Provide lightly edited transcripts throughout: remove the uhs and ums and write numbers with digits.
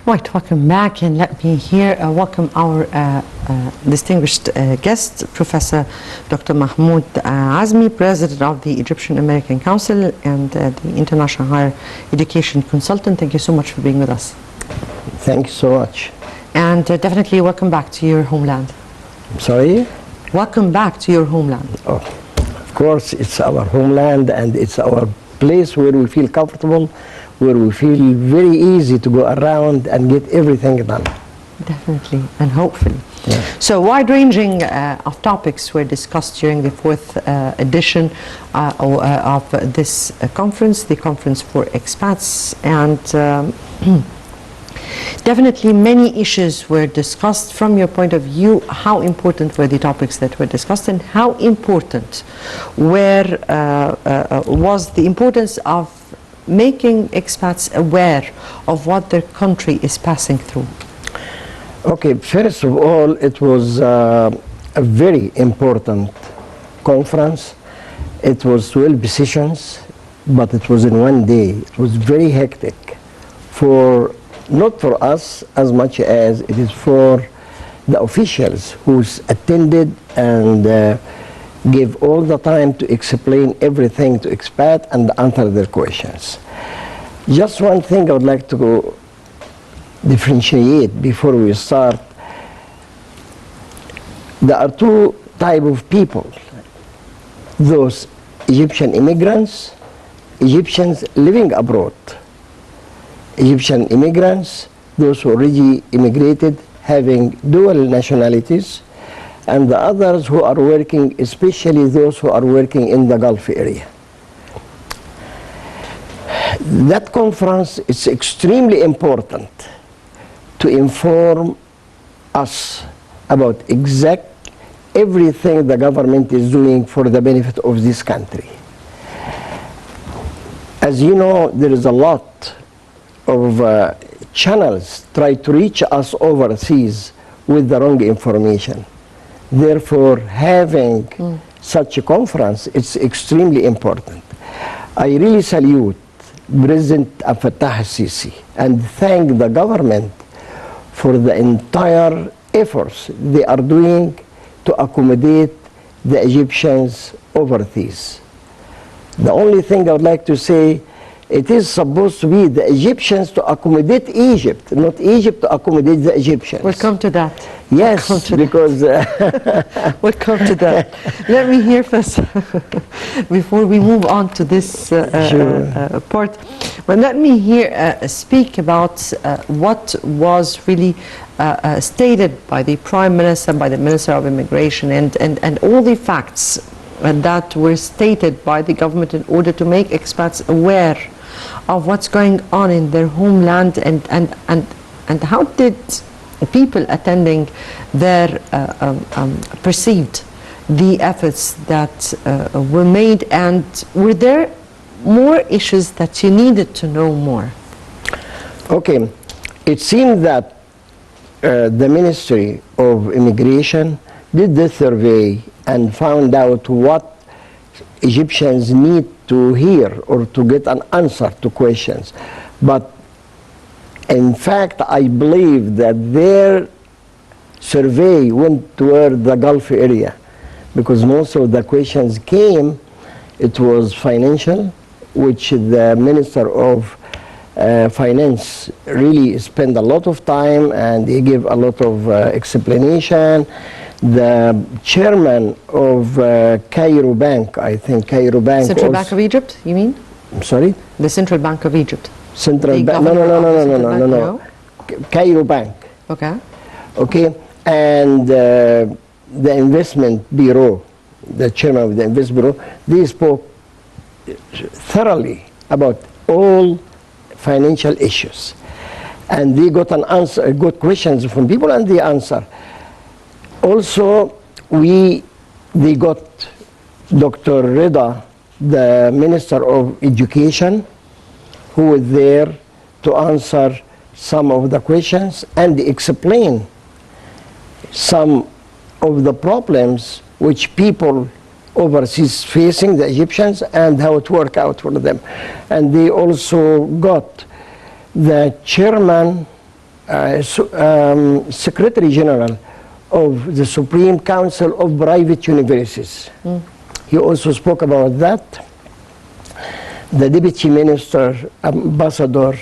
Right, welcome back, and let me here welcome our distinguished guest, Professor Dr. Mahmoud Azmi, President of the Egyptian American Council and the International Higher Education Consultant. Thank you so much for being with us. Thank you so much. And definitely welcome back to your homeland. Sorry? Welcome back to your homeland. Oh, of course, it's our homeland and it's our place where we feel comfortable, where we feel very easy to go around and get everything done. Definitely, and hopefully. Yeah. So wide-ranging of topics were discussed during the fourth edition of this conference, the Conference for Expats, and definitely many issues were discussed. From your point of view, how important were the topics that were discussed, and how important was the importance of making expats aware of what their country is passing through? Okay, first of all, it was a very important conference. It was 12 sessions, but it was in one day. It was very hectic, not for us as much as it is for the officials who attended and gave all the time to explain everything to expat and answer their questions. Just one thing I would like to differentiate before we start. There are two types of people: those Egyptian immigrants, Egyptians living abroad. Egyptian immigrants, those who already immigrated, having dual nationalities, and the others who are working, especially those who are working in the Gulf area. That conference is extremely important to inform us about everything the government is doing for the benefit of this country. As you know, there is a lot of channels try to reach us overseas with the wrong information. Therefore, having such a conference, it's extremely important. I really salute President Abdel Fattah al-Sisi and thank the government for the entire efforts they are doing to accommodate the Egyptians overseas. The only thing I would like to say, it is supposed to be the Egyptians to accommodate Egypt, not Egypt to accommodate the Egyptians. We'll come to that. Yes, because... We'll come to that. Let me hear first, before we move on to this part, but let me hear speak about what was really stated by the Prime Minister, by the Minister of Immigration, and all the facts that were stated by the government in order to make expats aware of what's going on in their homeland, and how did people attending there perceived the efforts that were made, and were there more issues that you needed to know more? Okay, it seems that the Ministry of Immigration did the survey and found out what Egyptians need to hear or to get an answer to questions. But in fact, I believe that their survey went toward the Gulf area, because most of the questions came, it was financial, which the Minister of Finance really spent a lot of time and he gave a lot of explanation. The chairman of Cairo Bank, I think Cairo Bank. Central Bank of Egypt, you mean? I'm sorry? The Central Bank of Egypt. Central Bank? No. Cairo Bank. Okay. Okay, and the Investment Bureau, the chairman of the Investment Bureau, they spoke thoroughly about all financial issues. And they got an answer, got questions from people, and they answer. Also, they got Dr. Reda, the Minister of Education, who was there to answer some of the questions and explain some of the problems which people overseas facing, the Egyptians, and how it worked out for them. And they also got the chairman Secretary General of the Supreme Council of Private Universities. He also spoke about that. The Deputy Minister, Ambassador,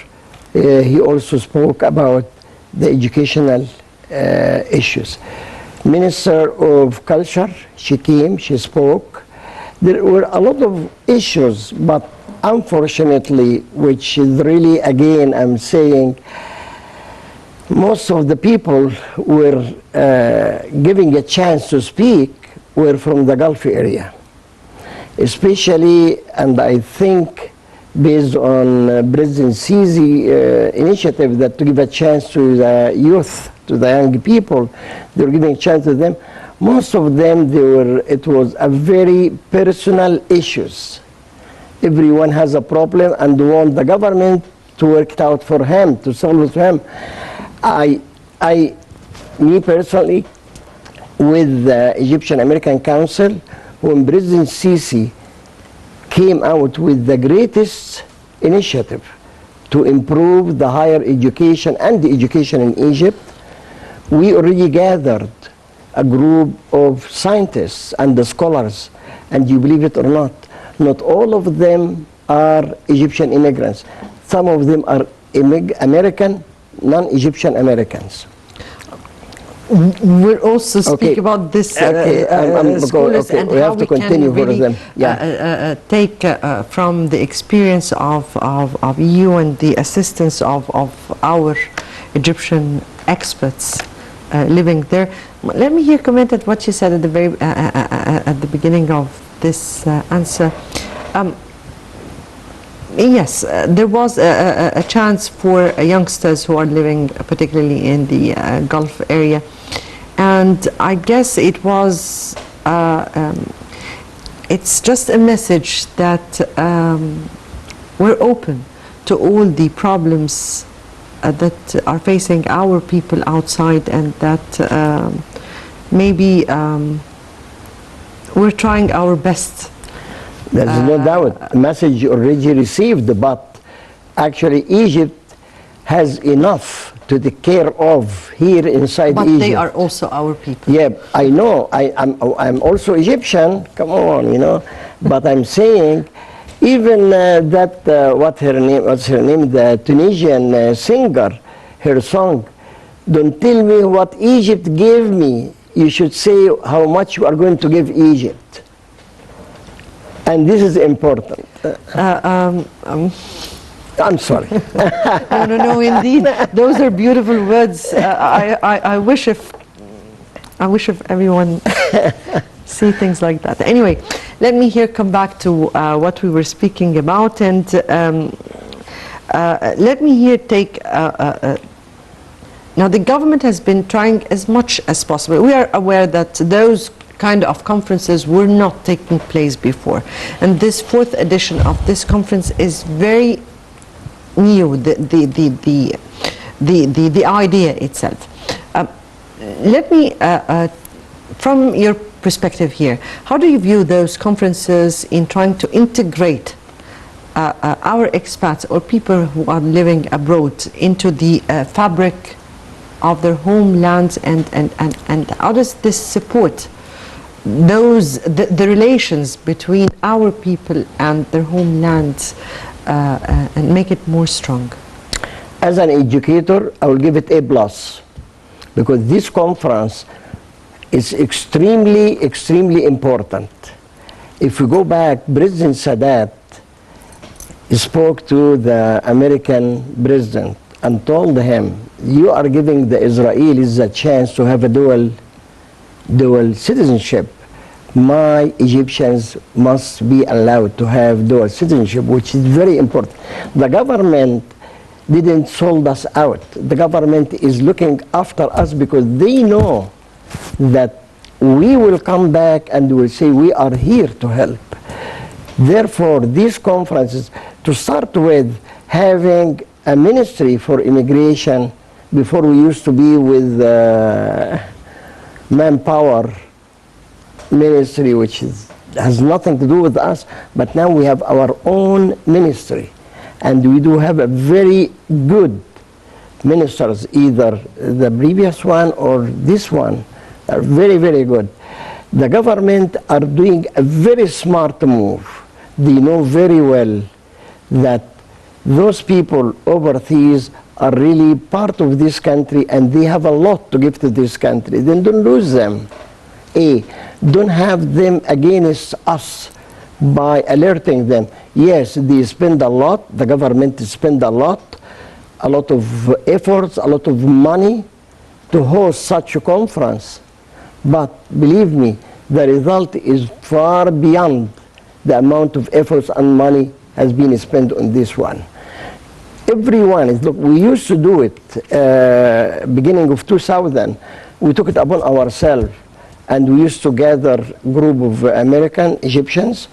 he also spoke about the educational issues. Minister of Culture, she came, she spoke. There were a lot of issues, but unfortunately, which is really, again, I'm saying, most of the people were giving a chance to speak were from the Gulf area. Especially, and I think based on President Sisi's initiative that to give a chance to the youth, to the young people, they were giving a chance to them. Most of them, it was a very personal issues. Everyone has a problem and want the government to work it out for him, to solve it for him. Me personally, with the Egyptian American Council, when President Sisi came out with the greatest initiative to improve the higher education and the education in Egypt, we already gathered a group of scientists and the scholars, and you believe it or not, not all of them are Egyptian immigrants. Some of them are American, non-Egyptian Americans. We'll also speak about this scholars and we how have to we continue can really for them. take from the experience of you and the assistance of our Egyptian experts living there. Let me here comment at what you said at the very at the beginning of this answer. Yes, there was a chance for youngsters who are living particularly in the Gulf area, and I guess it was it's just a message that we're open to all the problems that are facing our people outside, and that maybe we're trying our best. There's no doubt. Message already received, but actually Egypt has enough to take care of here inside but Egypt. They are also our people. Yeah, I know. I'm also Egyptian. Come on, you know. But I'm saying, even what's her name? The Tunisian singer, her song, "Don't tell me what Egypt gave me. You should say how much you are going to give Egypt." And this is important. I'm sorry. No, indeed. Those are beautiful words. I wish if everyone see things like that. Anyway, let me here come back to what we were speaking about, and let me here take. Now, the government has been trying as much as possible. We are aware that those kind of conferences were not taking place before, and this fourth edition of this conference is very new. The idea itself. Let me, from your perspective here, how do you view those conferences in trying to integrate our expats or people who are living abroad into the fabric of their homelands, and how does this support the relations between our people and their homelands and make it more strong? As an educator, I will give it A+, because this conference is extremely, extremely important. If we go back, President Sadat spoke to the American president and told him, you are giving the Israelis a chance to have a dual citizenship. My Egyptians must be allowed to have dual citizenship, which is very important. The government didn't sold us out. The government is looking after us because they know that we will come back and will say we are here to help. Therefore, these conferences, to start with, having a ministry for immigration. Before we used to be with manpower ministry, which has nothing to do with us, but now we have our own ministry, and we do have a very good ministers, either the previous one or this one, are very, very good. The government are doing a very smart move. They know very well that those people overseas are really part of this country and they have a lot to give to this country. Then don't lose them. Don't have them against us by alerting them. Yes, they spend a lot, the government spend a lot of efforts, a lot of money to host such a conference. But believe me, the result is far beyond the amount of efforts and money has been spent on this one. Everyone is, look, we used to do it beginning of 2000. We took it upon ourselves and we used to gather a group of American Egyptians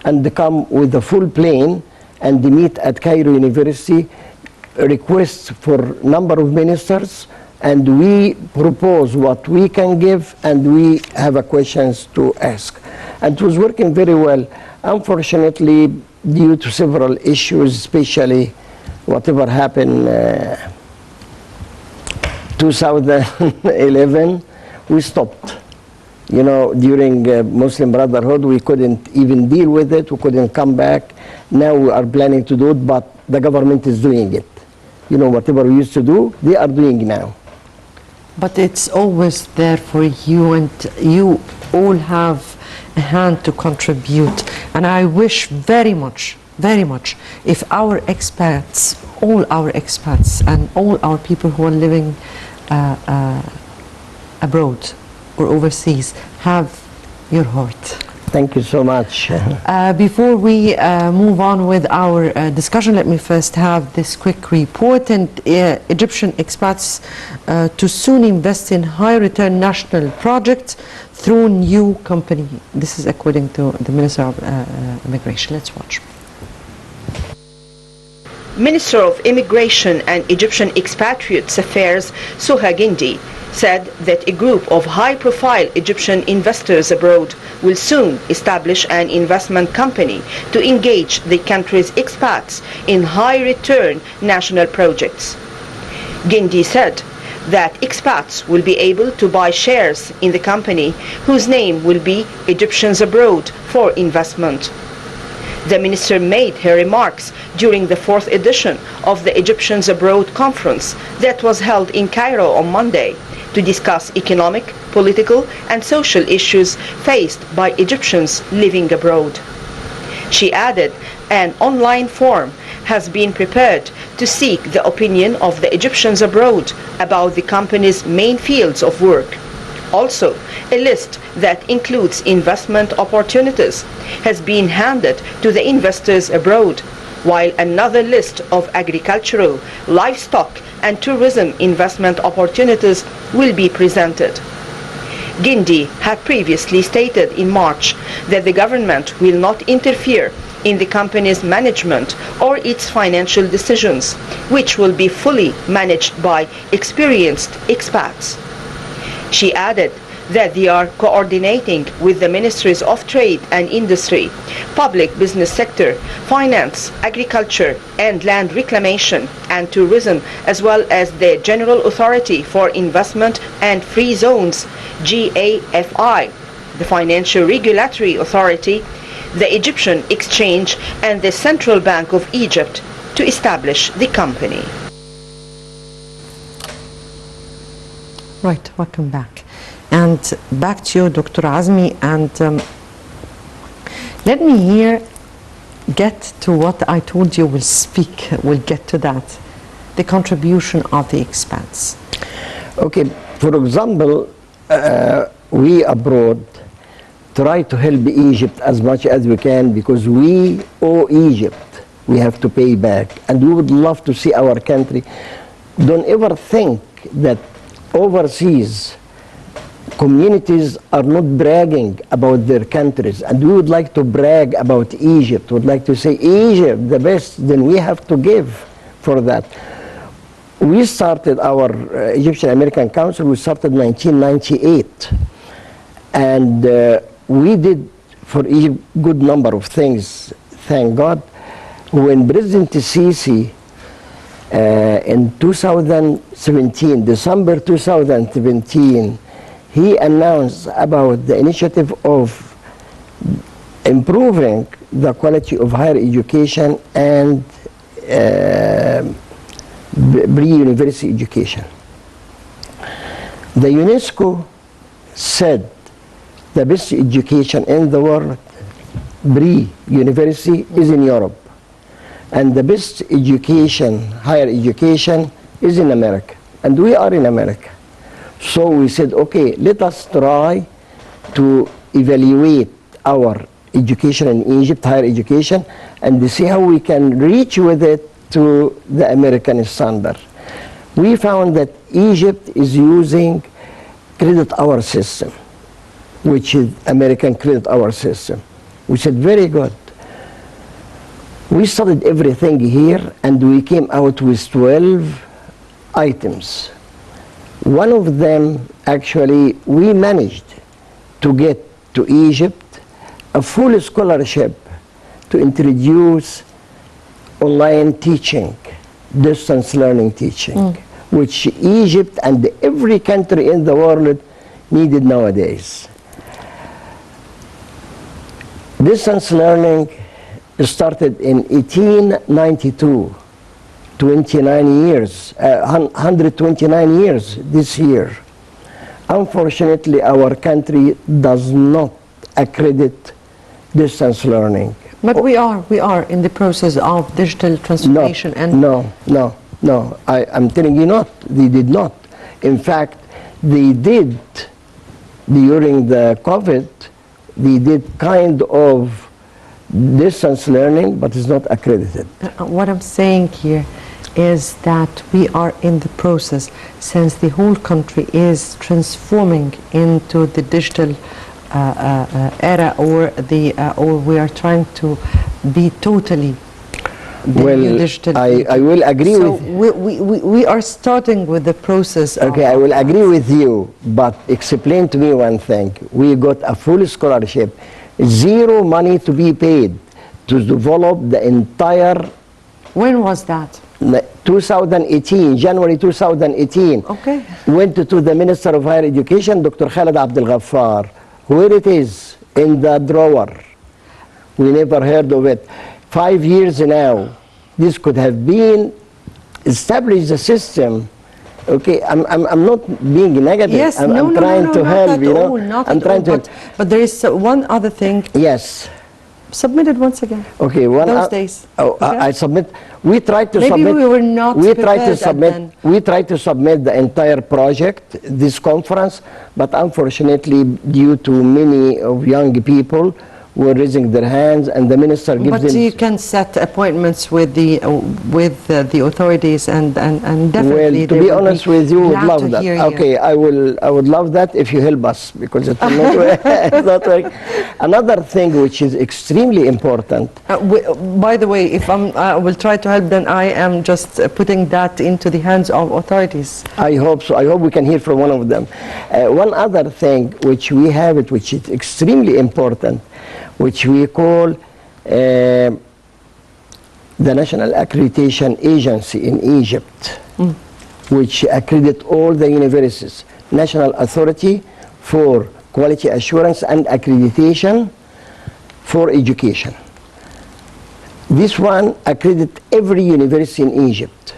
and they come with a full plane and they meet at Cairo University, requests for number of ministers, and we propose what we can give and we have a questions to ask. And it was working very well. Unfortunately, due to several issues, especially whatever happened 2011, we stopped. You know, during Muslim Brotherhood, we couldn't even deal with it, we couldn't come back. Now we are planning to do it, but the government is doing it. You know, whatever we used to do, they are doing now. But it's always there for you, and you all have a hand to contribute. And I wish very much, if our expats, all our expats, and all our people who are living abroad or overseas have your heart. Thank you so much. Before we move on with our discussion, let me first have this quick report. And Egyptian expats to soon invest in high-return national projects through new company. This is according to the Minister of Immigration. Let's watch. Minister of Immigration and Egyptian Expatriates Affairs, Suha Gindi, said that a group of high-profile Egyptian investors abroad will soon establish an investment company to engage the country's expats in high-return national projects. Gindi said that expats will be able to buy shares in the company whose name will be Egyptians Abroad for Investment. The minister made her remarks during the 4th edition of the Egyptians Abroad conference that was held in Cairo on Monday to discuss economic, political and social issues faced by Egyptians living abroad. She added an online form has been prepared to seek the opinion of the Egyptians abroad about the company's main fields of work. Also, a list that includes investment opportunities has been handed to the investors abroad, while another list of agricultural, livestock and tourism investment opportunities will be presented. Gindi had previously stated in March that the government will not interfere in the company's management or its financial decisions, which will be fully managed by experienced expats. She added that they are coordinating with the Ministries of Trade and Industry, Public Business Sector, Finance, Agriculture and Land Reclamation and Tourism, as well as the General Authority for Investment and Free Zones, GAFI, the Financial Regulatory Authority, the Egyptian Exchange and the Central Bank of Egypt to establish the company. Right, welcome back. And back to you, Dr. Azmi, and let me here get to what I told you we'll get to that, the contribution of the expats. Okay, for example, we abroad try to help Egypt as much as we can because we owe Egypt. We have to pay back, and we would love to see our country. Don't ever think that overseas communities are not bragging about their countries, and we would like to brag about Egypt. Would like to say Egypt the best, then we have to give for that. We started our Egyptian American Council, we started in 1998, and we did for Egypt good number of things, thank God. When President Sisi In 2017, December 2017, he announced about the initiative of improving the quality of higher education and pre-university education. The UNESCO said the best education in the world, pre-university, is in Europe. And the best education, higher education, is in America. And we are in America. So we said, okay, let us try to evaluate our education in Egypt, higher education, and to see how we can reach with it to the American standard. We found that Egypt is using credit hour system, which is American credit hour system. We said, very good. We studied everything here and we came out with 12 items. One of them, actually, we managed to get to Egypt a full scholarship to introduce online teaching, distance learning teaching, which Egypt and every country in the world needed nowadays. Distance learning started in 1892, 29 years, 129 years this year. Unfortunately, our country does not accredit distance learning. But we are in the process of digital transformation. No. I'm telling you not. They did not. In fact, they did, during the COVID, they did kind of distance learning, but it's not accredited. What I'm saying here is that we are in the process, since the whole country is transforming into the digital era, or we are trying to be totally the new digital. I will agree with you. We are starting with the process. Okay, I will agree with you, but explain to me one thing. We got a full scholarship, zero money to be paid to develop the entire. When was that? 2018, January 2018. Okay. Went to the Minister of Higher Education, Dr. Khaled Abdel Ghaffar. Where it is? In the drawer. We never heard of it. 5 years now. This could have been established the system. Okay, I'm not being negative. Yes, I'm trying to help, you know. I'm trying to help. But there is one other thing. Yes. Submit it once again. Okay, those days. Oh, okay? I submit. We tried to Maybe submit. we were not we tried to prepared submit. then. We tried to submit the entire project, this conference, but unfortunately, due to many of young people were raising their hands, and the minister gives them. But you can set appointments with the authorities, and definitely. Well, to be honest with you, would love that. Okay, you. I would love that if you help us, because it will not work. It's not working. Another thing which is extremely important. By the way, if I will try to help, then I am just putting that into the hands of authorities. I hope so. I hope we can hear from one of them. One other thing which we have it, which is extremely important, which we call the National Accreditation Agency in Egypt, which accredit all the universities. National Authority for Quality Assurance and Accreditation for Education. This one accredit every university in Egypt.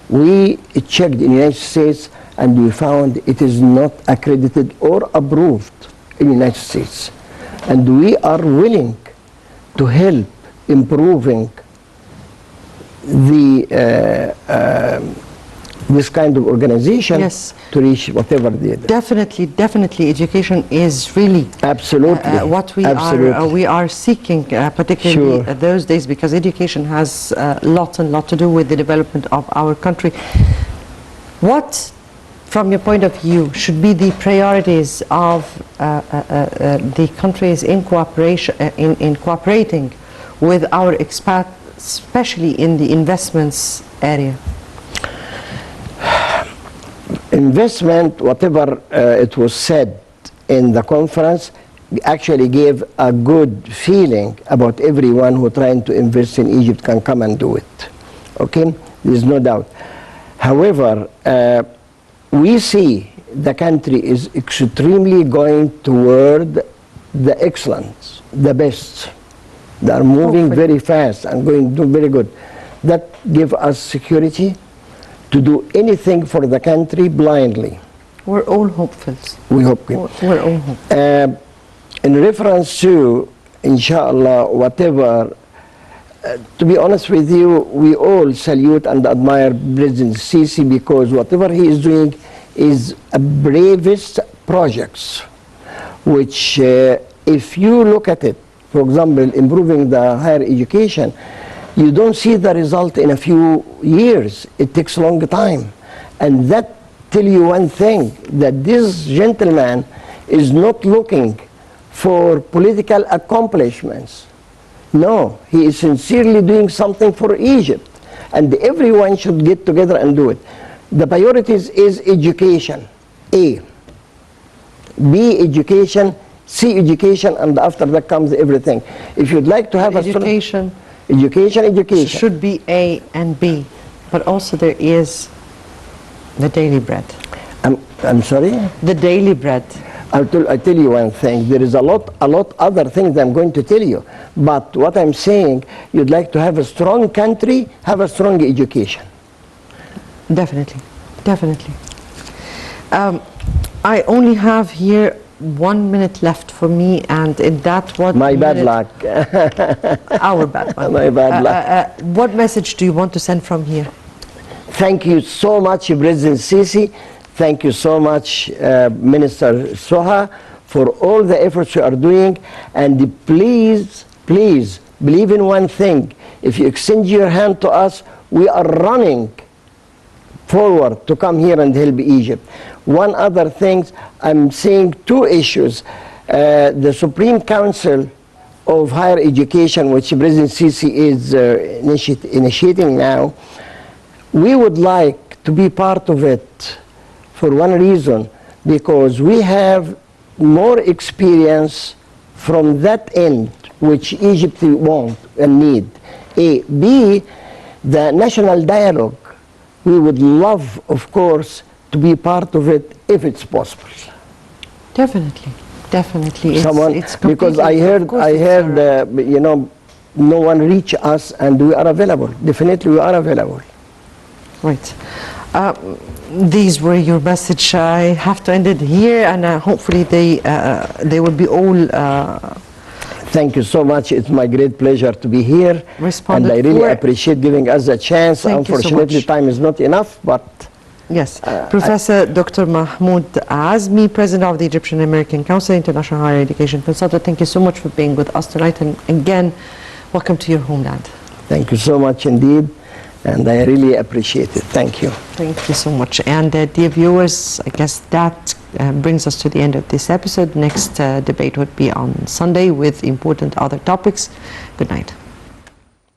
We checked in the United States and we found it is not accredited or approved in the United States. And we are willing to help improving this kind of organization, yes, to reach whatever they do. Definitely, education is really absolutely what we are seeking, particularly those days, because education has a lot to do with the development of our country. What, from your point of view, should be the priorities of the countries in cooperation, in cooperating with our expats, especially in the investments area? Investment, whatever it was said in the conference, actually gave a good feeling about everyone who trying to invest in Egypt can come and do it. Okay, There's no doubt. However, we see the country is extremely going toward the excellence, the best. They are moving very fast and going to do very good. That gives us security to do anything for the country blindly. We're all hopefuls. We hope. We're all hopeful. In reference to, inshallah, whatever, to be honest with you, we all salute and admire President Sisi because whatever he is doing is a bravest projects, which if you look at it, for example, improving the higher education, you don't see the result in a few years. It takes a long time. And that tell you one thing, that this gentleman is not looking for political accomplishments. No, he is sincerely doing something for Egypt. And everyone should get together and do it. The priorities is education, A. B, education, C, education, and after that comes everything. If you'd like to have Education education should be A and B, but also there is the daily bread. I'm sorry? The daily bread. I'll tell you one thing. There is a lot other things I'm going to tell you. But what I'm saying, you'd like to have a strong country, have a strong education. Definitely, definitely. I only have here 1 minute left for me, and in that My bad luck. Our bad luck. My bad luck. What message do you want to send from here? Thank you so much, President Sisi. Thank you so much, Minister Soha, for all the efforts you are doing. And please, please, believe in one thing. If you extend your hand to us, we are running forward to come here and help Egypt. One other thing, I'm seeing two issues. The Supreme Council of Higher Education, which President Sisi is initiating now, we would like to be part of it for one reason, because we have more experience from that end, which Egypt want and need. A. B, the national dialogue. We would love, of course, to be part of it if it's possible. Definitely, definitely. Because I heard, you know, no one reach us, and we are available. Definitely, we are available. Right. These were your message. I have to end it here, and hopefully they will be all. Thank you so much. It's my great pleasure to be here. And I really appreciate giving us a chance. Unfortunately, time is not enough, but... Yes. Professor Dr. Mahmoud Azmi, President of the Egyptian American Council, International Higher Education Consultant. Thank you so much for being with us tonight. And again, welcome to your homeland. Thank you so much indeed. And I really appreciate it. Thank you. Thank you so much. And dear viewers, I guess that brings us to the end of this episode. Next debate would be on Sunday with important other topics. Good night.